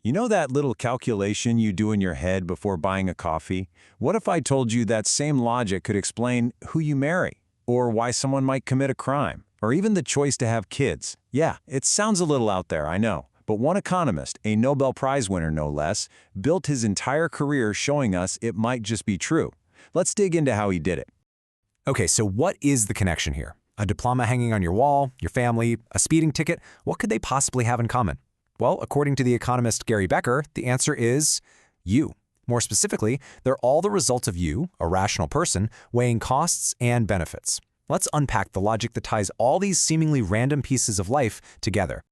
You know that little calculation you do in your head before buying a coffee? What if I told you that same logic could explain who you marry, or why someone might commit a crime, or even the choice to have kids? Yeah, it sounds a little out there, I know. But one economist, a Nobel Prize winner no less, built his entire career showing us it might just be true. Let's dig into how he did it. Okay, so what is the connection here? A diploma hanging on your wall, your family, a speeding ticket? What could they possibly have in common? Well, according to the economist Gary Becker, the answer is you. More specifically, they're all the result of you, a rational person, weighing costs and benefits. Let's unpack the logic that ties all these seemingly random pieces of life together.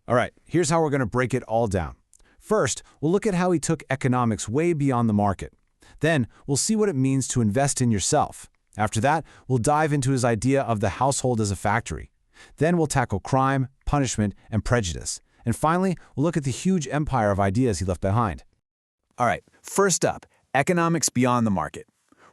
All right, here's how we're going to break it all down. First, we'll look at how he took economics way beyond the market. Then, we'll see what it means to invest in yourself. After that, we'll dive into his idea of the household as a factory. Then we'll tackle crime, punishment, and prejudice. And finally, we'll look at the huge empire of ideas he left behind. All right, first up, economics beyond the market.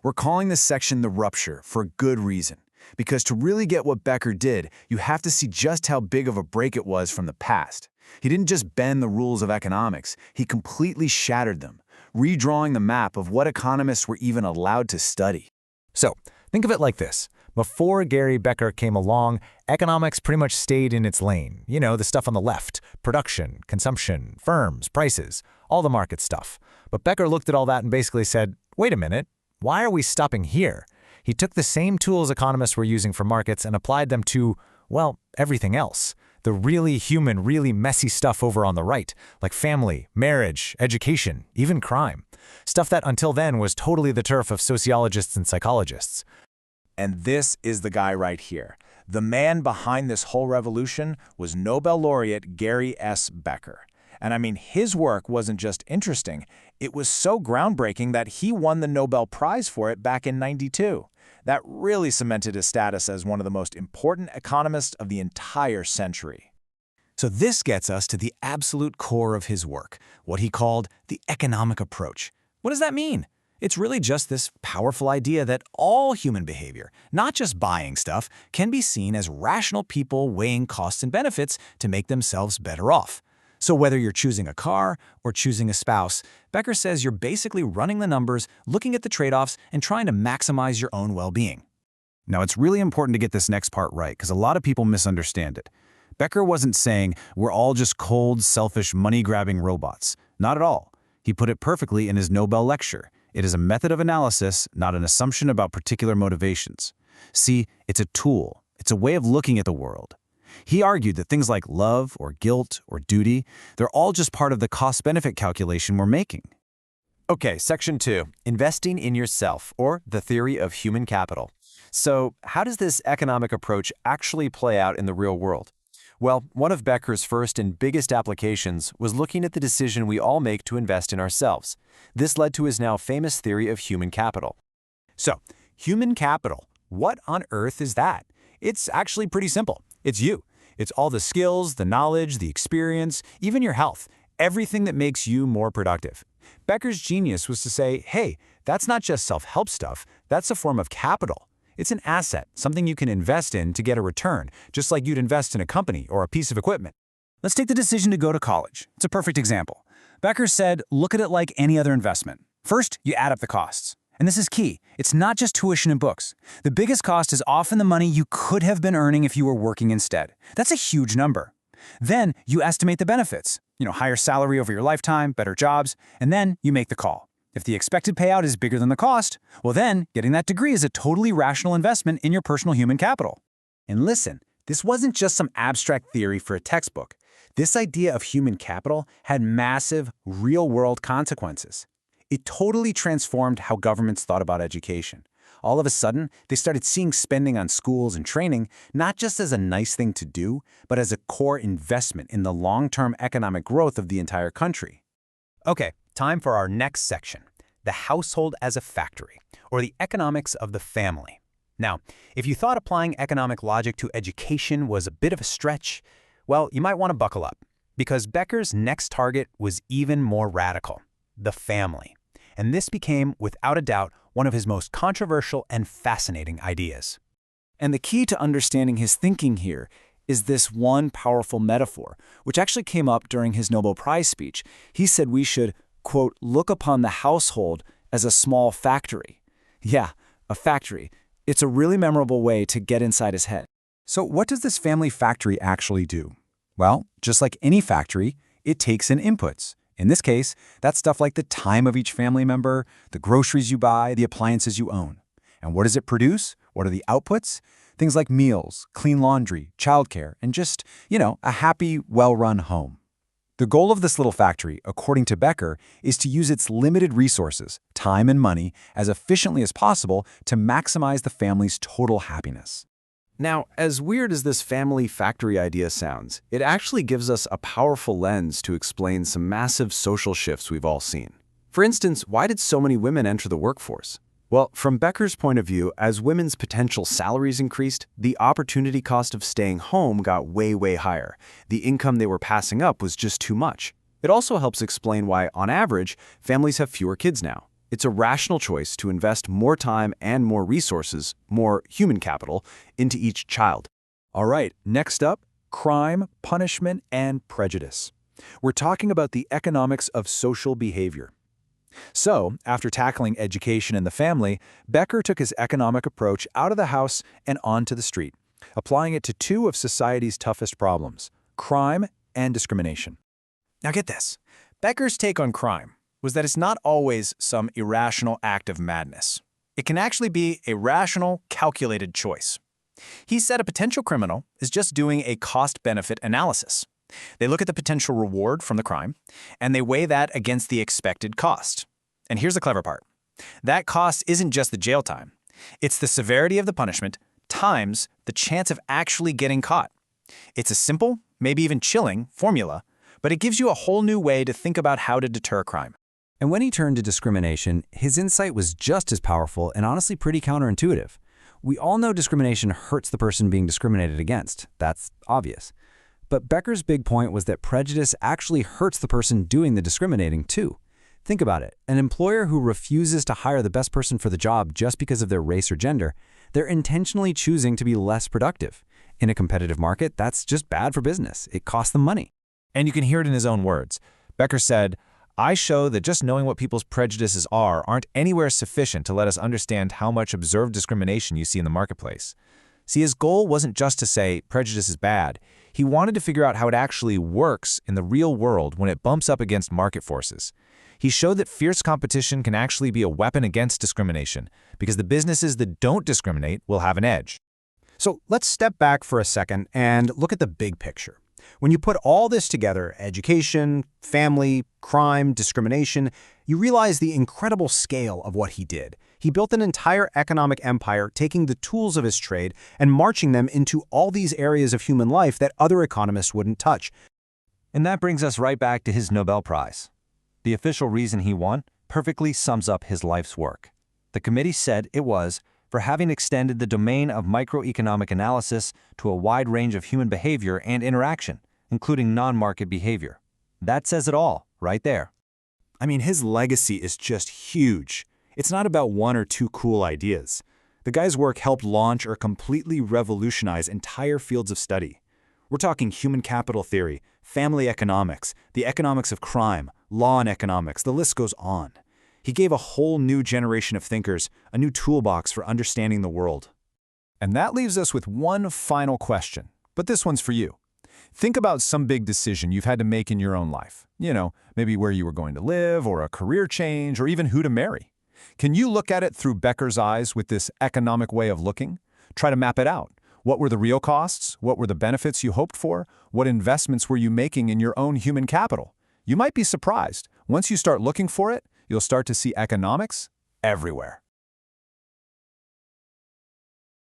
We're calling this section the Rupture for a good reason. Because to really get what Becker did, you have to see just how big of a break it was from the past. He didn't just bend the rules of economics, he completely shattered them, redrawing the map of what economists were even allowed to study. So, think of it like this. Before Gary Becker came along, economics pretty much stayed in its lane. You know, the stuff on the left, production, consumption, firms, prices, all the market stuff. But Becker looked at all that and basically said, wait a minute, why are we stopping here? He took the same tools economists were using for markets and applied them to, well, everything else. The really human, really messy stuff over on the right, like family, marriage, education, even crime. Stuff that until then was totally the turf of sociologists and psychologists. And this is the guy right here. The man behind this whole revolution was Nobel Laureate Gary S. Becker. And I mean, his work wasn't just interesting, it was so groundbreaking that he won the Nobel Prize for it back in '92. That really cemented his status as one of the most important economists of the entire century. So this gets us to the absolute core of his work, what he called the economic approach. What does that mean? It's really just this powerful idea that all human behavior, not just buying stuff, can be seen as rational people weighing costs and benefits to make themselves better off. So whether you're choosing a car or choosing a spouse, Becker says you're basically running the numbers, looking at the trade-offs, and trying to maximize your own well-being. Now, it's really important to get this next part right, because a lot of people misunderstand it. Becker wasn't saying we're all just cold, selfish, money-grabbing robots. Not at all. He put it perfectly in his Nobel lecture. It is a method of analysis, not an assumption about particular motivations. See, it's a tool. It's a way of looking at the world. He argued that things like love or guilt or duty, they're all just part of the cost-benefit calculation we're making. Okay, section 2, investing in yourself, or the theory of human capital. So, how does this economic approach actually play out in the real world? Well, one of Becker's first and biggest applications was looking at the decision we all make to invest in ourselves. This led to his now famous theory of human capital. So, human capital, what on earth is that? It's actually pretty simple. It's you. It's all the skills, the knowledge, the experience, even your health, everything that makes you more productive. Becker's genius was to say, hey, that's not just self-help stuff, that's a form of capital. It's an asset, something you can invest in to get a return, just like you'd invest in a company or a piece of equipment. Let's take the decision to go to college. It's a perfect example. Becker said, look at it like any other investment. First, you add up the costs. And this is key. It's not just tuition and books. The biggest cost is often the money you could have been earning if you were working instead. That's a huge number. Then you estimate the benefits. Higher salary over your lifetime, better jobs, and then you make the call. If the expected payout is bigger than the cost, well then, getting that degree is a totally rational investment in your personal human capital. And listen, this wasn't just some abstract theory for a textbook. This idea of human capital had massive, real-world consequences. It totally transformed how governments thought about education. All of a sudden, they started seeing spending on schools and training not just as a nice thing to do, but as a core investment in the long-term economic growth of the entire country. Okay, time for our next section, the household as a factory, or the economics of the family. Now, if you thought applying economic logic to education was a bit of a stretch, well, you might want to buckle up, because Becker's next target was even more radical, the family. And this became, without a doubt, one of his most controversial and fascinating ideas. And the key to understanding his thinking here is this one powerful metaphor, which actually came up during his Nobel Prize speech. He said we should, quote, look upon the household as a small factory. Yeah, a factory. It's a really memorable way to get inside his head. So what does this family factory actually do? Well, just like any factory, it takes in inputs. In this case, that's stuff like the time of each family member, the groceries you buy, the appliances you own. And what does it produce? What are the outputs? Things like meals, clean laundry, childcare, and just, a happy, well-run home. The goal of this little factory, according to Becker, is to use its limited resources, time and money, as efficiently as possible to maximize the family's total happiness. Now, as weird as this family factory idea sounds, it actually gives us a powerful lens to explain some massive social shifts we've all seen. For instance, why did so many women enter the workforce? Well, from Becker's point of view, as women's potential salaries increased, the opportunity cost of staying home got way, way higher. The income they were passing up was just too much. It also helps explain why, on average, families have fewer kids now. It's a rational choice to invest more time and more resources, more human capital, into each child. All right, next up, crime, punishment, and prejudice. We're talking about the economics of social behavior. So, after tackling education and the family, Becker took his economic approach out of the house and onto the street, applying it to two of society's toughest problems: crime and discrimination. Now get this. Becker's take on crime was that it's not always some irrational act of madness. It can actually be a rational, calculated choice. He said a potential criminal is just doing a cost-benefit analysis. They look at the potential reward from the crime, and they weigh that against the expected cost. And here's the clever part. That cost isn't just the jail time. It's the severity of the punishment times the chance of actually getting caught. It's a simple, maybe even chilling, formula, but it gives you a whole new way to think about how to deter crime. And when he turned to discrimination, his insight was just as powerful and honestly pretty counterintuitive. We all know discrimination hurts the person being discriminated against. That's obvious. But Becker's big point was that prejudice actually hurts the person doing the discriminating too. Think about it. An employer who refuses to hire the best person for the job just because of their race or gender, they're intentionally choosing to be less productive. In a competitive market, that's just bad for business. It costs them money. And you can hear it in his own words. Becker said, "I show that just knowing what people's prejudices aren't anywhere sufficient to let us understand how much observed discrimination you see in the marketplace." See, his goal wasn't just to say prejudice is bad. He wanted to figure out how it actually works in the real world when it bumps up against market forces. He showed that fierce competition can actually be a weapon against discrimination, because the businesses that don't discriminate will have an edge. So let's step back for a second and look at the big picture. When you put all this together, education, family, crime, discrimination, you realize the incredible scale of what he did. He built an entire economic empire, taking the tools of his trade and marching them into all these areas of human life that other economists wouldn't touch. And that brings us right back to his Nobel Prize. The official reason he won perfectly sums up his life's work. The committee said it was for having extended the domain of microeconomic analysis to a wide range of human behavior and interaction, including non-market behavior. That says it all, right there. I mean, his legacy is just huge. It's not about one or two cool ideas. The guy's work helped launch or completely revolutionize entire fields of study. We're talking human capital theory, family economics, the economics of crime, law and economics, the list goes on. He gave a whole new generation of thinkers a new toolbox for understanding the world. And that leaves us with one final question, but this one's for you. Think about some big decision you've had to make in your own life. Maybe where you were going to live, or a career change, or even who to marry. Can you look at it through Becker's eyes with this economic way of looking? Try to map it out. What were the real costs? What were the benefits you hoped for? What investments were you making in your own human capital? You might be surprised. Once you start looking for it, you'll start to see economics everywhere.